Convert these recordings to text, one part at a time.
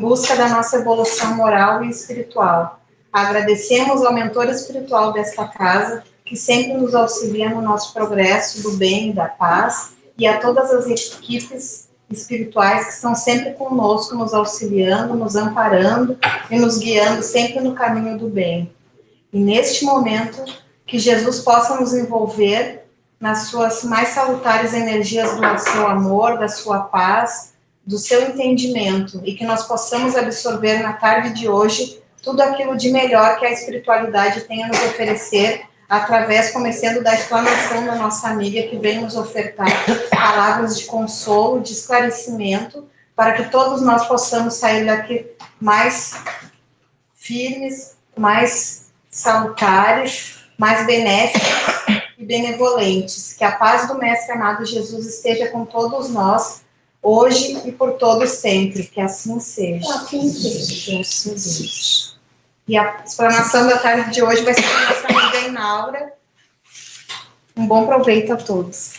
busca da nossa evolução moral e espiritual. Agradecemos ao mentor espiritual desta casa, que sempre nos auxilia no nosso progresso do bem e da paz, e a todas as equipes espirituais que estão sempre conosco, nos auxiliando, nos amparando e nos guiando sempre no caminho do bem. E neste momento, que Jesus possa nos envolver nas suas mais salutares energias do seu amor, da sua paz, do seu entendimento, e que nós possamos absorver na tarde de hoje tudo aquilo de melhor que a espiritualidade tem a nos oferecer, através, começando da explanação da nossa amiga, que vem nos ofertar palavras de consolo, de esclarecimento, para que todos nós possamos sair daqui mais firmes, mais salutares, mais benéficos e benevolentes. Que a paz do Mestre amado Jesus esteja com todos nós, hoje e por todos sempre. Que assim seja. Assim seja. E a explanação da tarde de hoje vai ser com a nossa amiga Inaura. Um bom proveito a todos.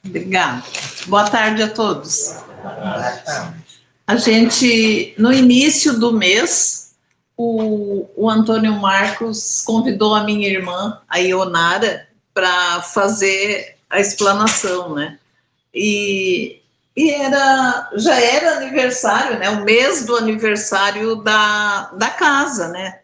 Obrigada. Boa tarde a todos. A gente, no início do mês, o Antônio Marcos convidou a minha irmã, a Ionara, para fazer a explanação, né? E já era aniversário, né? O mês do aniversário da casa, né?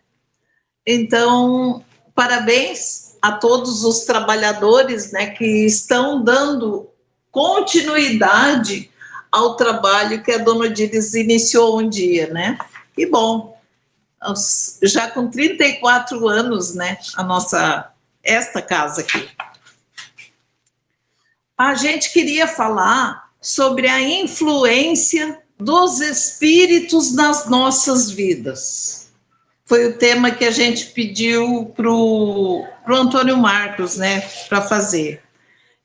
Então, parabéns a todos os trabalhadores, né, que estão dando continuidade ao trabalho que a Dona Odires iniciou um dia, né? E bom, já com 34 anos, né, esta casa aqui. A gente queria falar sobre a influência dos espíritos nas nossas vidas. Foi o tema que a gente pediu para o Antônio Marcos, né, para fazer.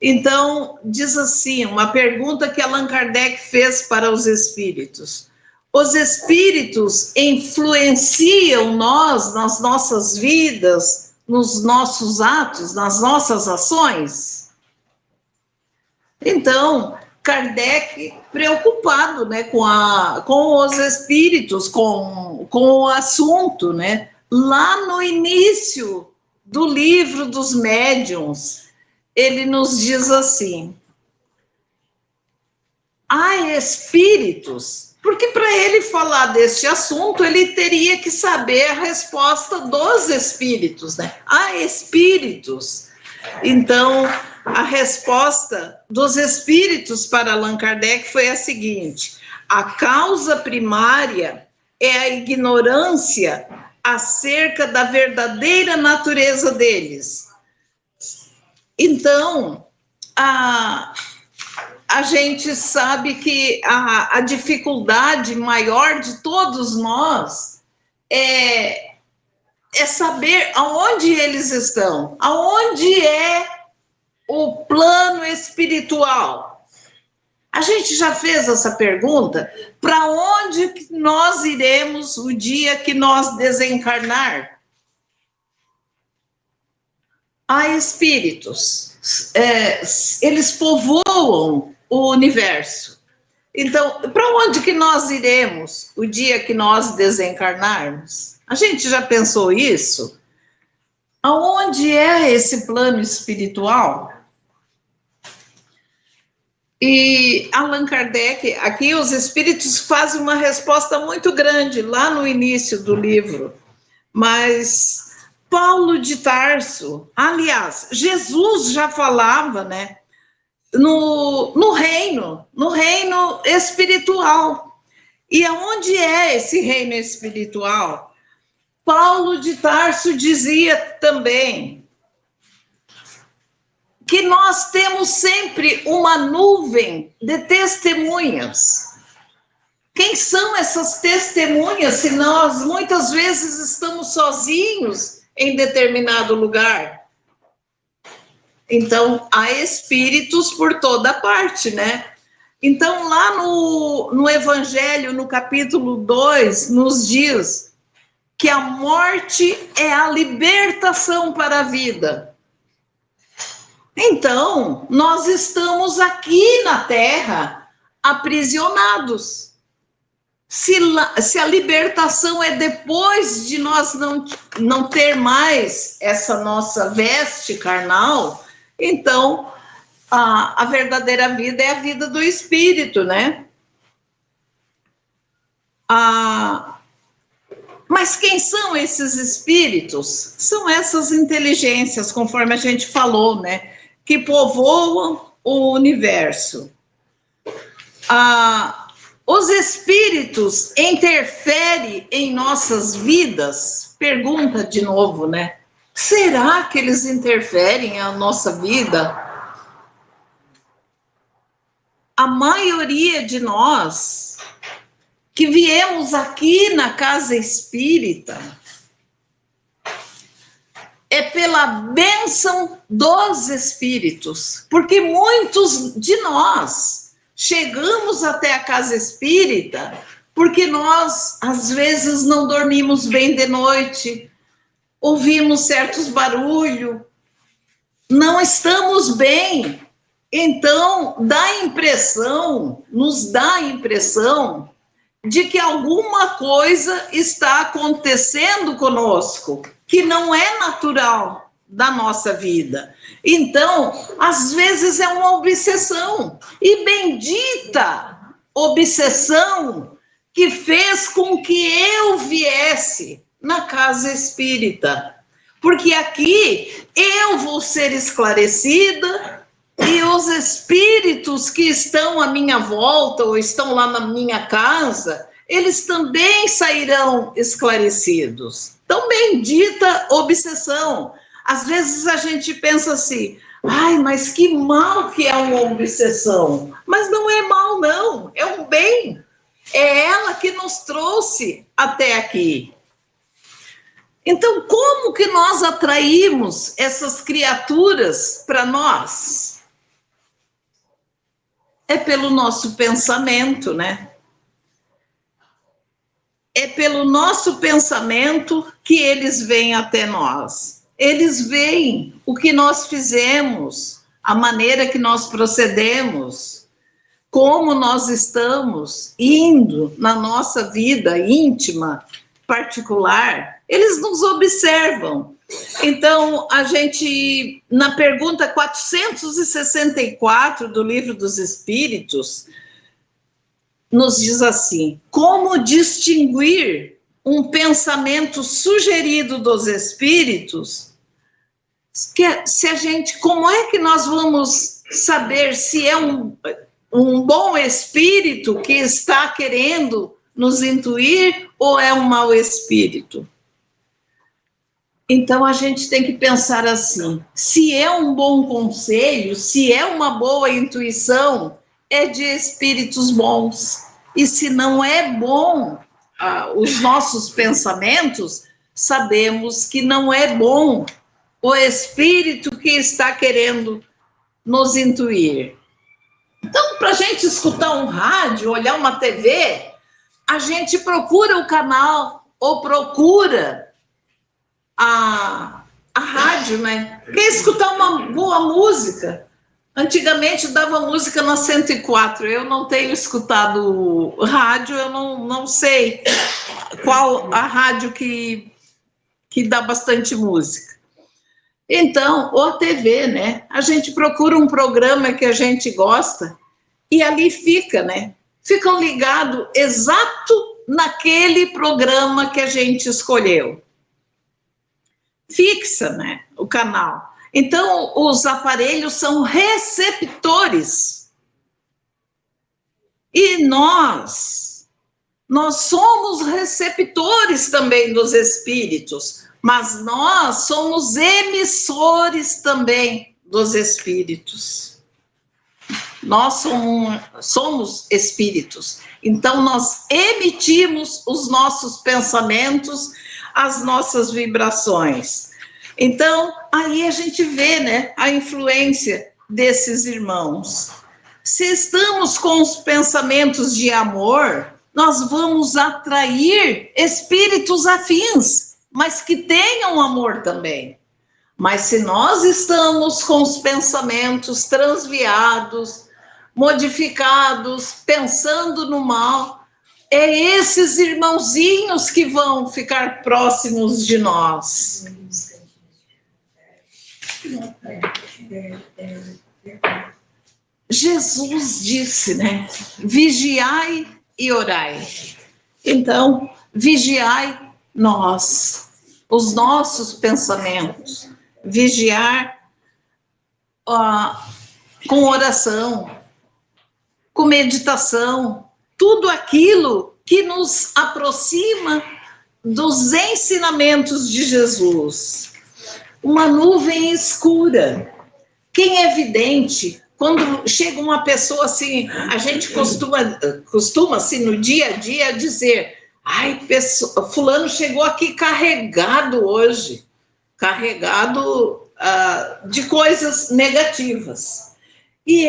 Então, diz assim, uma pergunta que Allan Kardec fez para os espíritos. Os espíritos influenciam nós nas nossas vidas, nos nossos atos, nas nossas ações? Então, Kardec, preocupado, né, com os espíritos, com o assunto, né, lá no início do livro dos médiuns, ele nos diz assim: há espíritos, porque para ele falar deste assunto, ele teria que saber a resposta dos espíritos, né? Há espíritos. Então, a resposta dos espíritos para Allan Kardec foi a seguinte: a causa primária é a ignorância acerca da verdadeira natureza deles. Então, a gente sabe que a dificuldade maior de todos nós é saber aonde eles estão, aonde é o plano espiritual. A gente já fez essa pergunta: para onde nós iremos o dia que nós desencarnar? Há espíritos, eles povoam o universo. Então, para onde que nós iremos o dia que nós desencarnarmos? A gente já pensou isso? Aonde é esse plano espiritual? E Allan Kardec, aqui os espíritos fazem uma resposta muito grande lá no início do livro, mas Paulo de Tarso, aliás, Jesus já falava, né, no reino espiritual. E aonde é esse reino espiritual? Paulo de Tarso dizia também que nós temos sempre uma nuvem de testemunhas. Quem são essas testemunhas se nós muitas vezes estamos sozinhos em determinado lugar? Então, há espíritos por toda parte, né? Então, lá no Evangelho, no capítulo 2, nos diz que a morte é a libertação para a vida. Então, nós estamos aqui na Terra aprisionados. se a libertação é depois de nós não ter mais essa nossa veste carnal, então a verdadeira vida é a vida do Espírito, né? Mas quem são esses espíritos? São essas inteligências, conforme a gente falou, né? Que povoam o universo. Os espíritos interferem em nossas vidas? Pergunta de novo, né? Será que eles interferem na nossa vida? A maioria de nós que viemos aqui na casa espírita é pela bênção dos espíritos, porque muitos de nós chegamos até a casa espírita porque nós, às vezes, não dormimos bem de noite, ouvimos certos barulhos, não estamos bem. Então, nos dá a impressão de que alguma coisa está acontecendo conosco, que não é natural da nossa vida. Então, às vezes é uma obsessão, e bendita obsessão que fez com que eu viesse na casa espírita, porque aqui eu vou ser esclarecida, e os espíritos que estão à minha volta ou estão lá na minha casa, eles também sairão esclarecidos. Então, bendita obsessão. Às vezes a gente pensa assim, ai, mas que mal que é uma obsessão. Mas não é mal, não, é um bem. É ela que nos trouxe até aqui. Então, como que nós atraímos essas criaturas para nós? É pelo nosso pensamento, né? É pelo nosso pensamento que eles vêm até nós. Eles veem o que nós fizemos, a maneira que nós procedemos, como nós estamos indo na nossa vida íntima, particular. Eles nos observam. Então, a gente, na pergunta 464 do Livro dos Espíritos, nos diz assim: como distinguir um pensamento sugerido dos espíritos? Como é que nós vamos saber se é um bom espírito que está querendo nos intuir ou é um mau espírito? Então, a gente tem que pensar assim, se é um bom conselho, se é uma boa intuição, é de espíritos bons. E se não é bom os nossos pensamentos, sabemos que não é bom o espírito que está querendo nos intuir. Então, para a gente escutar um rádio, olhar uma TV, a gente procura o canal ou procura a rádio, né? Quer escutar uma boa música? Antigamente dava música na 104, eu não tenho escutado rádio, eu não sei qual a rádio que dá bastante música. Então, ou a TV, né? A gente procura um programa que a gente gosta e ali fica, né? Ficam ligados exato naquele programa que a gente escolheu. Fixa, né, o canal. Então, os aparelhos são receptores. E nós somos receptores também dos espíritos, mas nós somos emissores também dos espíritos. Nós somos espíritos. Então, nós emitimos os nossos pensamentos, as nossas vibrações. Então, aí a gente vê, né, a influência desses irmãos. Se estamos com os pensamentos de amor, nós vamos atrair espíritos afins, mas que tenham amor também. Mas se nós estamos com os pensamentos transviados, modificados, pensando no mal, é esses irmãozinhos que vão ficar próximos de nós. Jesus disse, né? Vigiai e orai. Então, vigiai nós, os nossos pensamentos. Vigiar com oração, com meditação, tudo aquilo que nos aproxima dos ensinamentos de Jesus. Uma nuvem escura. Quem é vidente, quando chega uma pessoa assim, a gente costuma assim, no dia a dia, dizer: ai, fulano chegou aqui carregado hoje, carregado de coisas negativas. E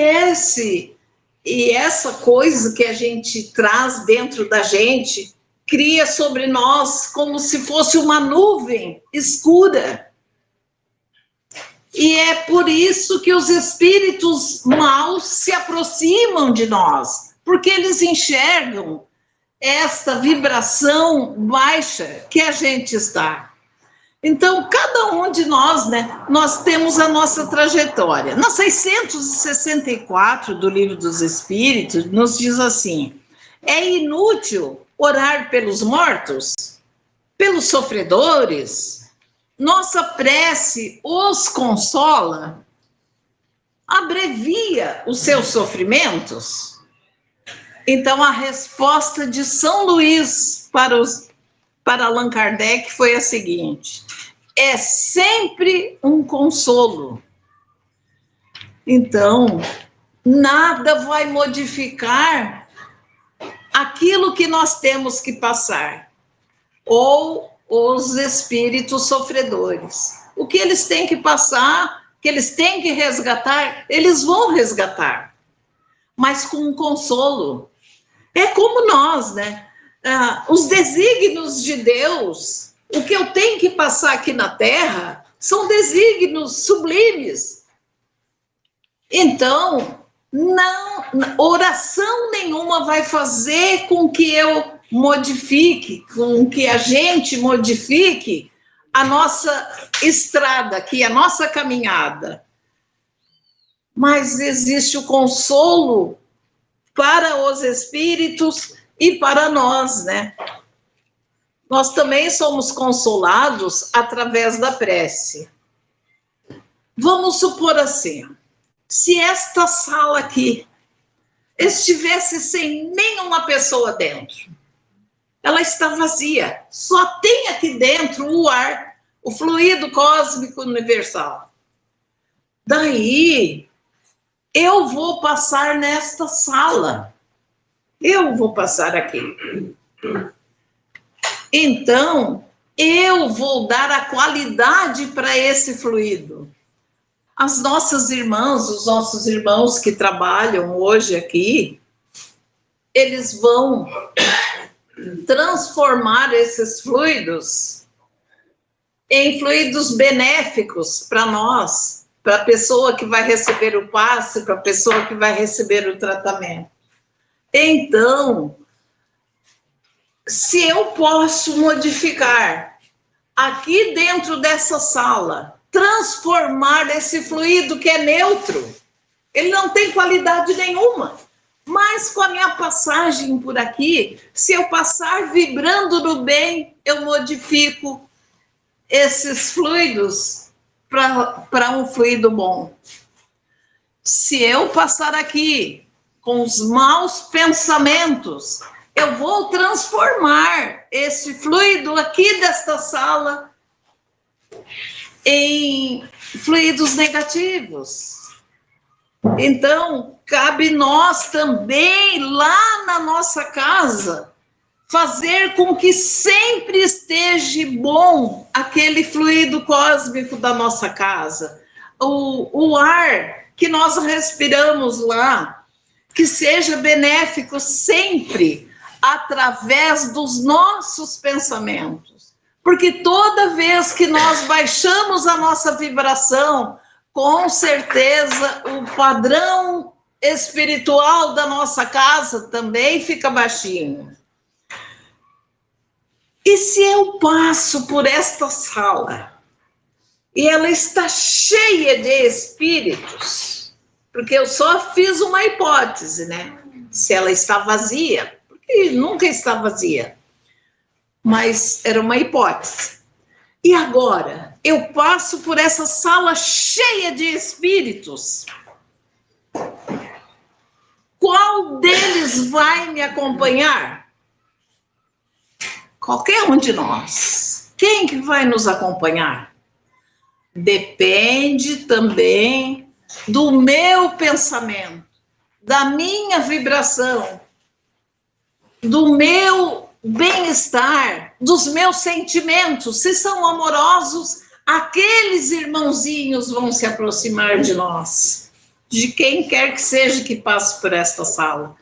essa coisa que a gente traz dentro da gente cria sobre nós como se fosse uma nuvem escura. E é por isso que os espíritos maus se aproximam de nós, porque eles enxergam esta vibração baixa que a gente está. Então, cada um de nós, né, nós temos a nossa trajetória. Na 664 do Livro dos Espíritos, nos diz assim: é inútil orar pelos mortos, pelos sofredores. Nossa prece os consola, abrevia os seus sofrimentos. Então, a resposta de São Luís para Allan Kardec foi a seguinte: é sempre um consolo. Então, nada vai modificar aquilo que nós temos que passar, ou os espíritos sofredores. O que eles têm que passar, que eles têm que resgatar, eles vão resgatar, mas com um consolo. É como nós, né? Os desígnios de Deus, o que eu tenho que passar aqui na Terra, são desígnios sublimes. Então, não, oração nenhuma vai fazer com que eu modifique, com que a gente modifique a nossa estrada aqui, a nossa caminhada. Mas existe o consolo para os espíritos e para nós, né? Nós também somos consolados através da prece. Vamos supor assim, se esta sala aqui estivesse sem nenhuma pessoa dentro, ela está vazia, só tem aqui dentro o ar, o fluido cósmico universal. Daí, eu vou passar nesta sala, eu vou passar aqui. Então, eu vou dar a qualidade para esse fluido. As nossas irmãs, os nossos irmãos que trabalham hoje aqui, eles vão transformar esses fluidos em fluidos benéficos para nós, para a pessoa que vai receber o passe, para a pessoa que vai receber o tratamento. Então, se eu posso modificar aqui dentro dessa sala, transformar esse fluido que é neutro, ele não tem qualidade nenhuma, mas com a minha passagem por aqui, se eu passar vibrando no bem, eu modifico esses fluidos para um fluido bom. Se eu passar aqui com os maus pensamentos, eu vou transformar esse fluido aqui desta sala em fluidos negativos. Então, cabe nós também, lá na nossa casa, fazer com que sempre esteja bom aquele fluido cósmico da nossa casa. O ar que nós respiramos lá, que seja benéfico sempre através dos nossos pensamentos. Porque toda vez que nós baixamos a nossa vibração, com certeza o padrão espiritual da nossa casa também fica baixinho. se eu passo por esta sala e ela está cheia de espíritos, porque eu só fiz uma hipótese, né? Se ela está vazia, porque nunca está vazia, mas era uma hipótese. E agora, eu passo por essa sala cheia de espíritos. Qual deles vai me acompanhar? Qualquer um de nós. Quem que vai nos acompanhar? Depende também do meu pensamento, da minha vibração, do meu bem-estar, dos meus sentimentos. Se são amorosos, aqueles irmãozinhos vão se aproximar de nós, de quem quer que seja que passe por esta sala.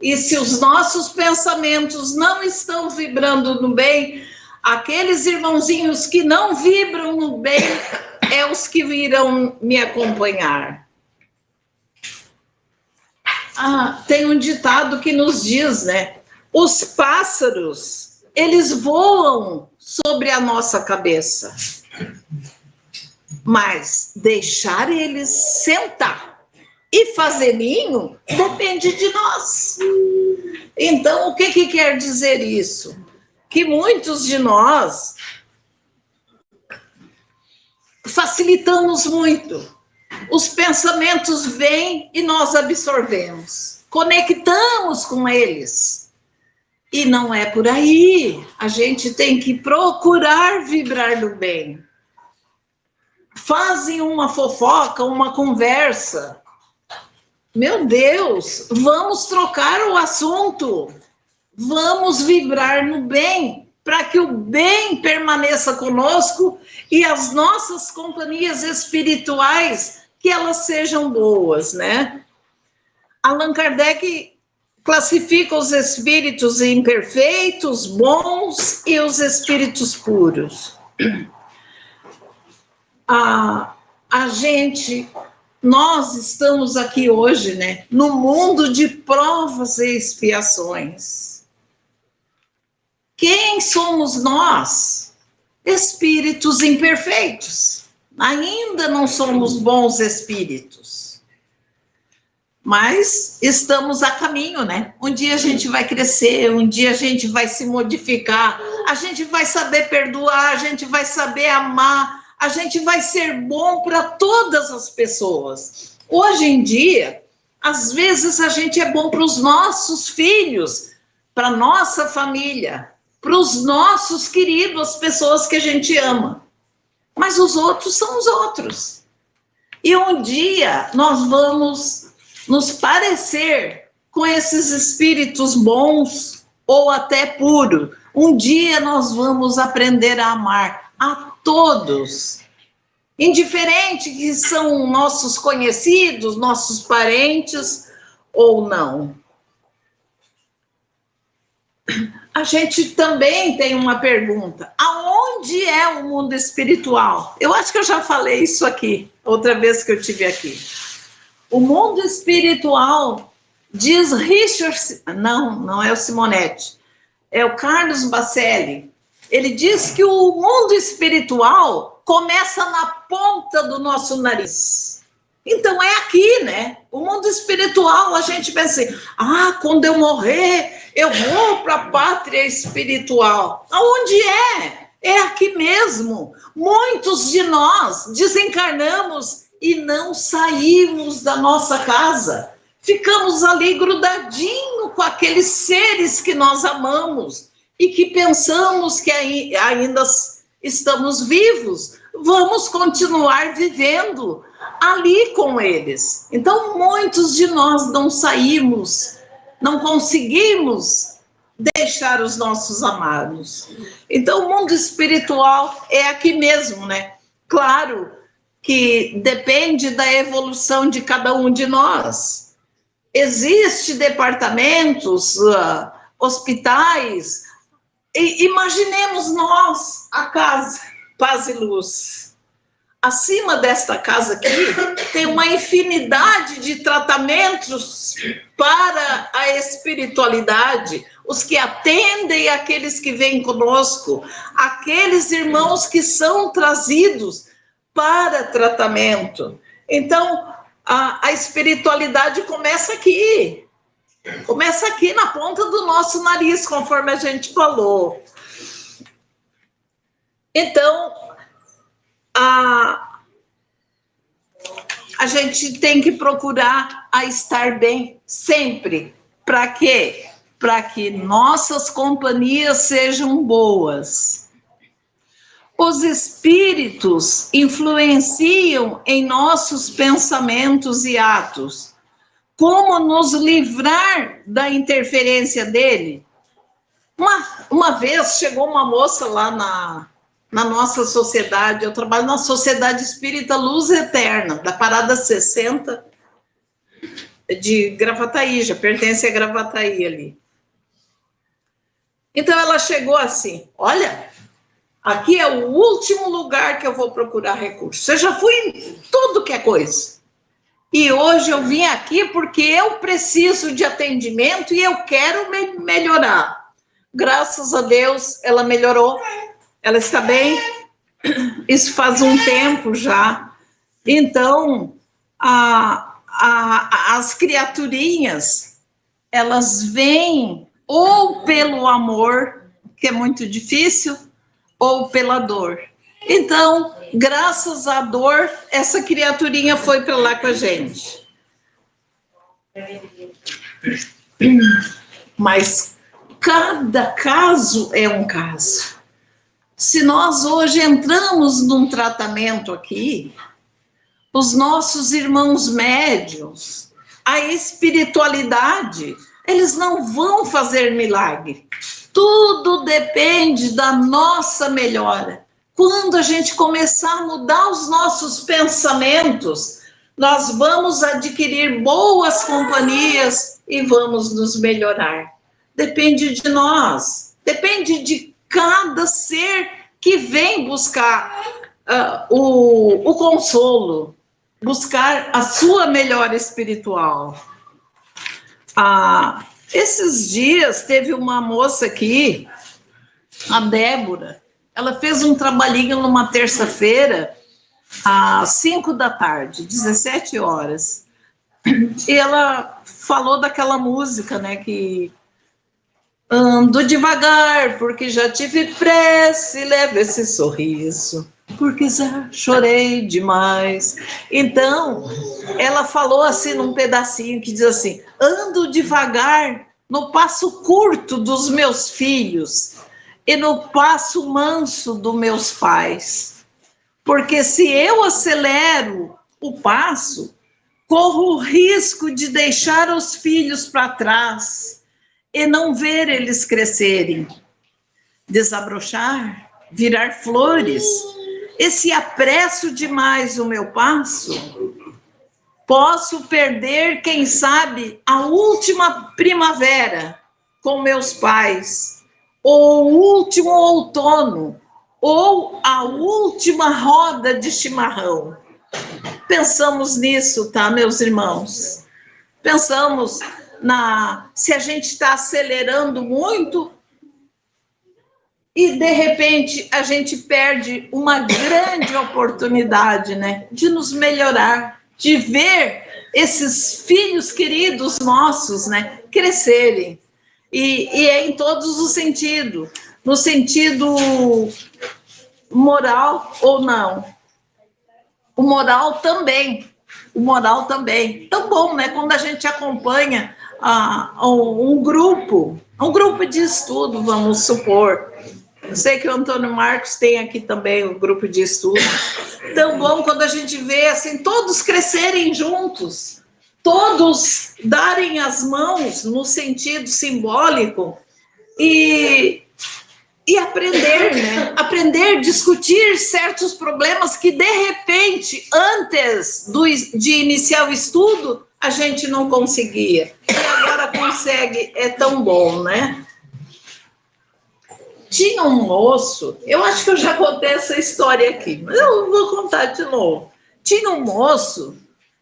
E se os nossos pensamentos não estão vibrando no bem, aqueles irmãozinhos que não vibram no bem é os que virão me acompanhar. Tem um ditado que nos diz, né? Os pássaros, eles voam sobre a nossa cabeça, mas deixar eles sentar e fazer ninho depende de nós. Então, o que quer dizer isso? Que muitos de nós facilitamos muito. Os pensamentos vêm e nós absorvemos, conectamos com eles. E não é por aí. A gente tem que procurar vibrar no bem. Fazem uma fofoca, uma conversa. Meu Deus, vamos trocar o assunto. Vamos vibrar no bem, para que o bem permaneça conosco e as nossas companhias espirituais, que elas sejam boas, né? Allan Kardec classifica os espíritos imperfeitos, bons e os espíritos puros. Nós estamos aqui hoje, né, no mundo de provas e expiações. Quem somos nós? Espíritos imperfeitos. Ainda não somos bons espíritos. Mas estamos a caminho, né? Um dia a gente vai crescer, um dia a gente vai se modificar, a gente vai saber perdoar, a gente vai saber amar, a gente vai ser bom para todas as pessoas. Hoje em dia, às vezes a gente é bom para os nossos filhos, para a nossa família, para os nossos queridos, as pessoas que a gente ama. Mas os outros são os outros. E um dia nós vamos nos parecer com esses espíritos bons ou até puros. Um dia nós vamos aprender a amar a todos, indiferente que são nossos conhecidos, nossos parentes ou não. A gente também tem uma pergunta: aonde é o mundo espiritual? Eu acho que eu já falei isso aqui, outra vez que eu estive aqui. O mundo espiritual, diz Richard, não é o Simonetti, é o Carlos Bacelli. Ele diz que o mundo espiritual começa na ponta do nosso nariz. Então é aqui, né? O mundo espiritual, a gente pensa assim, quando eu morrer, eu vou para a pátria espiritual. Aonde é? É aqui mesmo. Muitos de nós desencarnamos e não saímos da nossa casa. Ficamos ali grudadinho com aqueles seres que nós amamos e que pensamos que ainda estamos vivos. Vamos continuar vivendo ali com eles. Então, muitos de nós não saímos, não conseguimos deixar os nossos amados. Então, o mundo espiritual é aqui mesmo, né? Claro que depende da evolução de cada um de nós. Existem departamentos, hospitais. Imaginemos nós, a casa Paz e Luz. acima desta casa aqui, tem uma infinidade de tratamentos para a espiritualidade, os que atendem aqueles que vêm conosco, aqueles irmãos que são trazidos para tratamento. Então, a espiritualidade começa aqui na ponta do nosso nariz, conforme a gente falou. Então, a gente tem que procurar a estar bem sempre. Para quê? Para que nossas companhias sejam boas. Os espíritos influenciam em nossos pensamentos e atos. Como nos livrar da interferência dele? Uma vez chegou uma moça lá na nossa sociedade, eu trabalho na Sociedade Espírita Luz Eterna, da Parada 60, de Gravataí, já pertence a Gravataí ali. Então ela chegou assim, olha, aqui é o último lugar que eu vou procurar recurso. Eu já fui em tudo que é coisa. E hoje eu vim aqui porque eu preciso de atendimento e eu quero melhorar. Graças a Deus, ela melhorou. Ela está bem. Isso faz um tempo já. Então, as criaturinhas, elas vêm ou pelo amor, que é muito difícil, ou pela dor. Então, graças à dor, essa criaturinha foi para lá com a gente. Mas cada caso é um caso. Se nós hoje entramos num tratamento aqui, os nossos irmãos médiuns, a espiritualidade, eles não vão fazer milagre. Tudo depende da nossa melhora. Quando a gente começar a mudar os nossos pensamentos, nós vamos adquirir boas companhias e vamos nos melhorar. Depende de nós, depende de cada ser que vem buscar o consolo, buscar a sua melhora espiritual. Esses dias teve uma moça aqui, a Débora, ela fez um trabalhinho numa terça-feira, às 5 da tarde, 17 horas. E ela falou daquela música, né, que ando devagar, porque já tive pressa, leva esse sorriso, porque já chorei demais. Então, ela falou assim num pedacinho que diz assim, ando devagar no passo curto dos meus filhos, e no passo manso dos meus pais. Porque se eu acelero o passo, corro o risco de deixar os filhos para trás e não ver eles crescerem, desabrochar, virar flores. E se apresso demais o meu passo, posso perder, quem sabe, a última primavera com meus pais, ou o último outono, ou a última roda de chimarrão. Pensamos nisso, tá, meus irmãos? Pensamos se a gente está acelerando muito e, de repente, a gente perde uma grande oportunidade, né, de nos melhorar, de ver esses filhos queridos nossos, né, crescerem. E é em todos os sentidos, no sentido moral ou não. O moral também. Tão bom, né? Quando a gente acompanha um grupo de estudo, vamos supor. Eu sei que o Antônio Marcos tem aqui também um grupo de estudo. Tão bom quando a gente vê assim, todos crescerem juntos, todos darem as mãos no sentido simbólico e aprender, né? Aprender a discutir certos problemas que, de repente, antes de iniciar o estudo, a gente não conseguia. E agora consegue, é tão bom, né? Tinha um moço, eu acho que eu já contei essa história aqui, mas eu vou contar de novo. Tinha um moço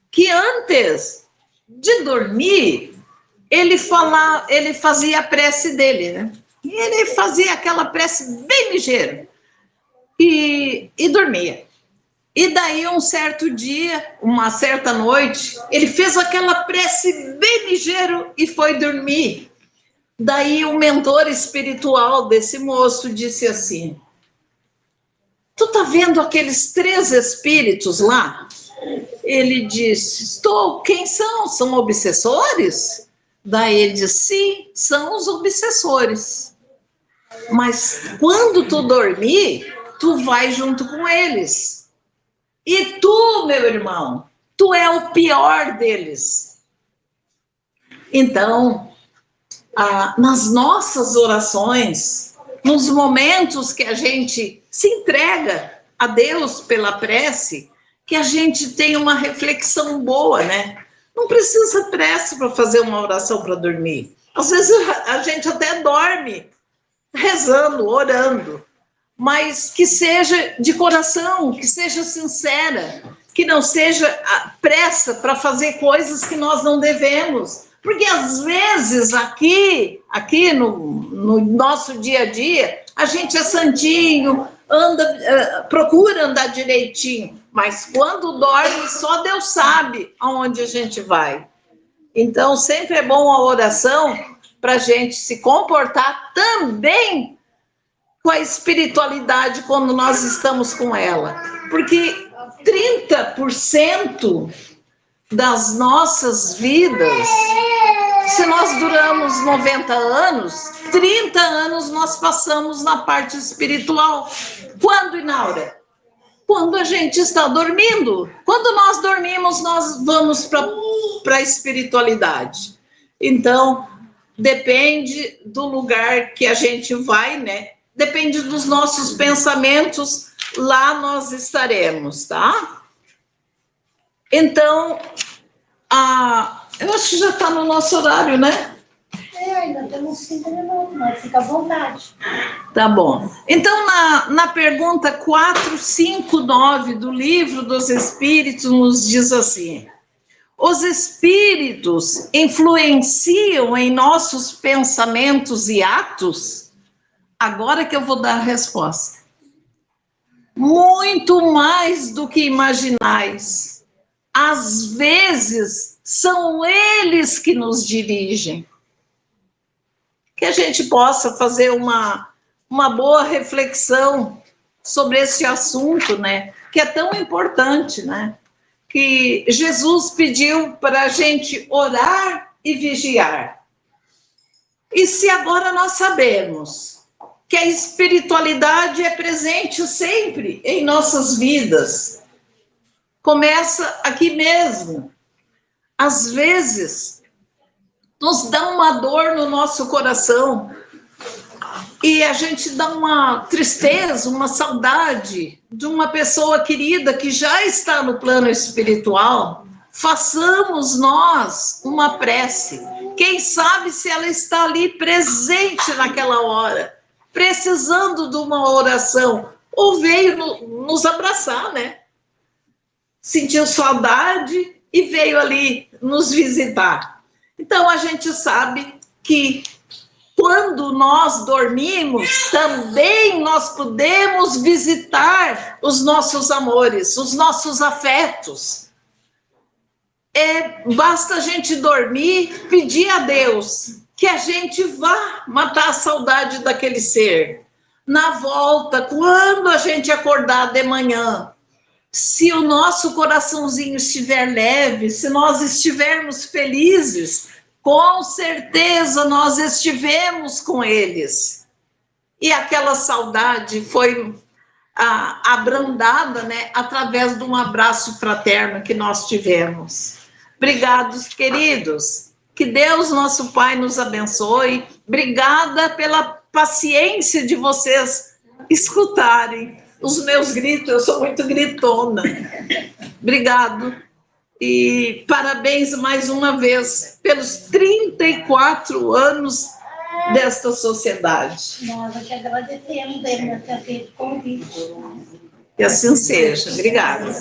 que antes de dormir, ele fazia a prece dele, né? E ele fazia aquela prece bem ligeira e dormia. E daí, um certo dia, uma certa noite, ele fez aquela prece bem ligeiro e foi dormir. Daí, o mentor espiritual desse moço disse assim: tu tá vendo aqueles 3 espíritos lá? Ele disse: estou. Quem são? São obsessores? Daí ele disse: sim, são os obsessores. Mas quando tu dormir, tu vai junto com eles. E tu, meu irmão, tu é o pior deles. Então, nas nossas orações, nos momentos que a gente se entrega a Deus pela prece, que a gente tem uma reflexão boa, né? Não precisa pressa para fazer uma oração para dormir. Às vezes a gente até dorme rezando, orando, mas que seja de coração, que seja sincera, que não seja pressa para fazer coisas que nós não devemos. Porque às vezes aqui no nosso dia a dia, a gente é santinho, procura andar direitinho, mas quando dorme, só Deus sabe aonde a gente vai. Então, sempre é bom a oração para a gente se comportar também com a espiritualidade quando nós estamos com ela. Porque 30% das nossas vidas, se nós duramos 90 anos, 30 anos nós passamos na parte espiritual. Quando, Inaura? Quando a gente está dormindo. Quando nós dormimos, nós vamos para a espiritualidade. Então, depende do lugar que a gente vai, né? Depende dos nossos pensamentos, lá nós estaremos, tá? Então, eu acho que já está no nosso horário, né? Ainda temos 5 minutos, mas fica à vontade. Tá bom. Então, na pergunta 459 do Livro dos Espíritos, nos diz assim: os espíritos influenciam em nossos pensamentos e atos? Agora que eu vou dar a resposta. Muito mais do que imaginais. Às vezes, são eles que nos dirigem. Que a gente possa fazer uma boa reflexão sobre esse assunto, né? Que é tão importante, né? Que Jesus pediu para a gente orar e vigiar. E se agora nós sabemos que a espiritualidade é presente sempre em nossas vidas, começa aqui mesmo. Às vezes, nos dá uma dor no nosso coração e a gente dá uma tristeza, uma saudade de uma pessoa querida que já está no plano espiritual. Façamos nós uma prece. Quem sabe se ela está ali presente naquela hora, precisando de uma oração, ou veio nos abraçar, né? Sentiu saudade e veio ali nos visitar. Então, a gente sabe que quando nós dormimos, também nós podemos visitar os nossos amores, os nossos afetos. Basta a gente dormir, pedir a Deus que a gente vá matar a saudade daquele ser. Na volta, quando a gente acordar de manhã, se o nosso coraçãozinho estiver leve, se nós estivermos felizes, com certeza nós estivemos com eles. E aquela saudade foi abrandada, né, através de um abraço fraterno que nós tivemos. Obrigados, queridos. Que Deus, nosso Pai, nos abençoe. Obrigada pela paciência de vocês escutarem os meus gritos. Eu sou muito gritona. Obrigado. E parabéns mais uma vez pelos 34 anos desta sociedade. Nós te agradecemos ele ter feito o convite. Que assim seja. Obrigada.